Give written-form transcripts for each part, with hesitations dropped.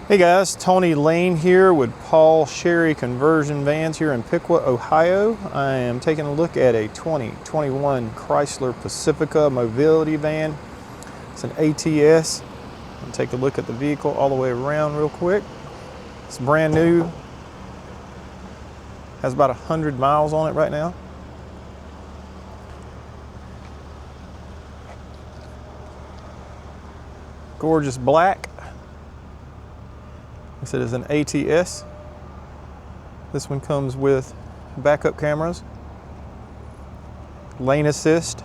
Hey guys, Tony Lane here with Paul Sherry Conversion Vans here in Piqua, Ohio. I am taking a look at a 2021 Chrysler Pacifica mobility van. It's an ATS. I'll take a look at the vehicle all the way around real quick. It's brand new. Has about 100 miles on it right now. Gorgeous black. This is an ATS. This one comes with backup cameras, lane assist,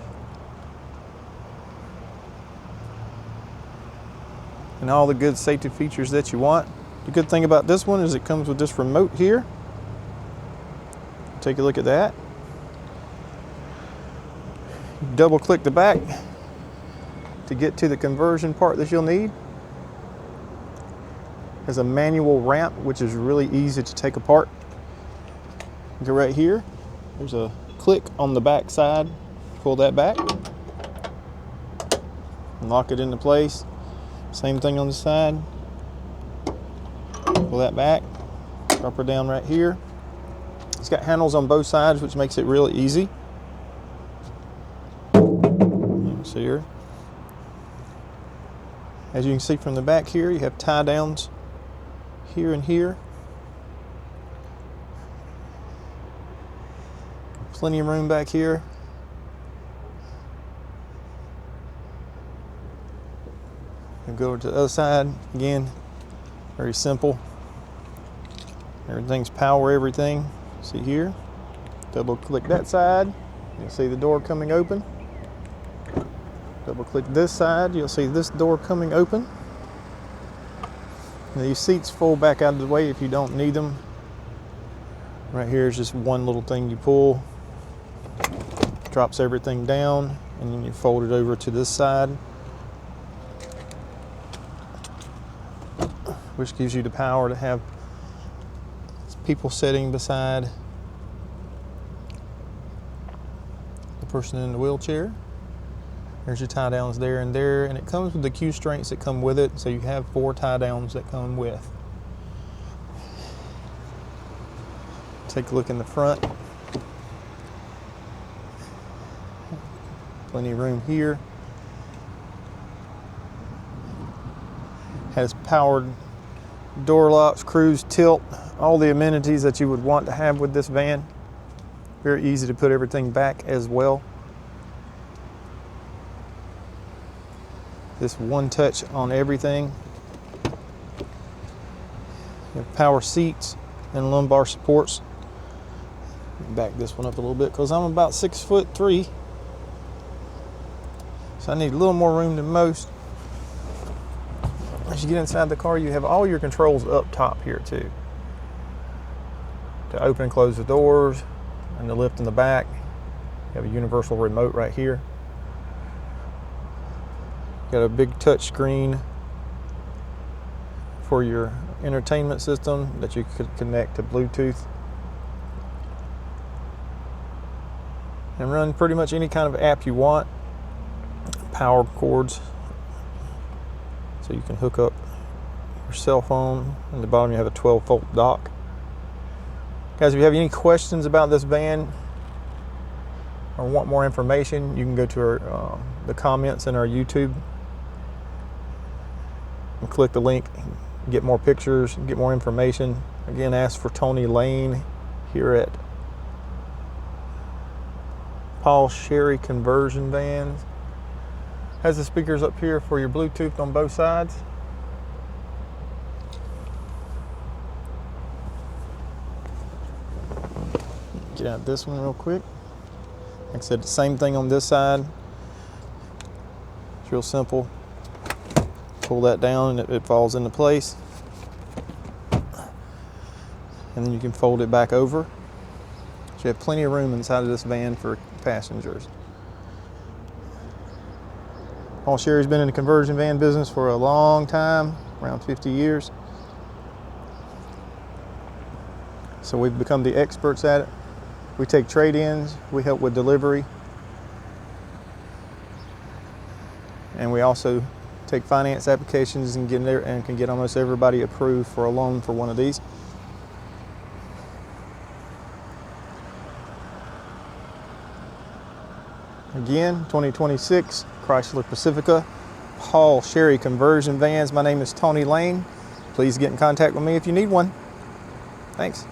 and all the good safety features that you want. The good thing about this one is it comes with this remote here. Take a look at that. Double click the back to get to the conversion part that you'll need. There's a manual ramp, which is really easy to take apart. Go right here. There's a click on the back side. Pull that back. Lock it into place. Same thing on the side. Pull that back. Drop her down right here. It's got handles on both sides, which makes it really easy. See here. As you can see from the back here, you have tie downs here and here. Plenty of room back here. And go over to the other side. Again, very simple. Everything's power everything. See here. Double click that side. You'll see the door coming open. Double click this side. You'll see this door coming open. These seats fold back out of the way if you don't need them. Right here is just one little thing you pull. Drops everything down, and then you fold it over to this side, which gives you the power to have people sitting beside the person in the wheelchair. There's your tie downs there and there, and it comes with the Q strengths that come with it, so you have 4 tie downs that come with. Take a look in the front. Plenty of room here. Has powered door locks, cruise, tilt, all the amenities that you would want to have with this van. Very easy to put everything back as well. This one touch on everything. You have power seats and lumbar supports. Back this one up a little bit because I'm about 6'3", so I need a little more room than most. As you get inside the car, you have all your controls up top here too, to open and close the doors and the lift in the back. You have a universal remote right here. Got a big touch screen for your entertainment system that you could connect to Bluetooth and run pretty much any kind of app you want. Power cords, so you can hook up your cell phone. At the bottom you have a 12-volt dock. Guys, if you have any questions about this van or want more information, you can go to the comments in our YouTube and click the link, get more pictures, get more information. Again, ask for Tony Lane here at Paul Sherry Conversion Vans. Has the speakers up here for your Bluetooth on both sides. Get out this one real quick. Like I said, the same thing on this side. It's real simple. Pull that down and it falls into place. And then you can fold it back over. So you have plenty of room inside of this van for passengers. Paul Sherry's been in the conversion van business for a long time, around 50 years. So we've become the experts at it. We take trade-ins, we help with delivery, and we also take finance applications and get there and can get almost everybody approved for a loan for one of these. Again, 2026 Chrysler Pacifica, Paul Sherry conversion vans. My name is Tony Lane. Please get in contact with me if you need one. Thanks.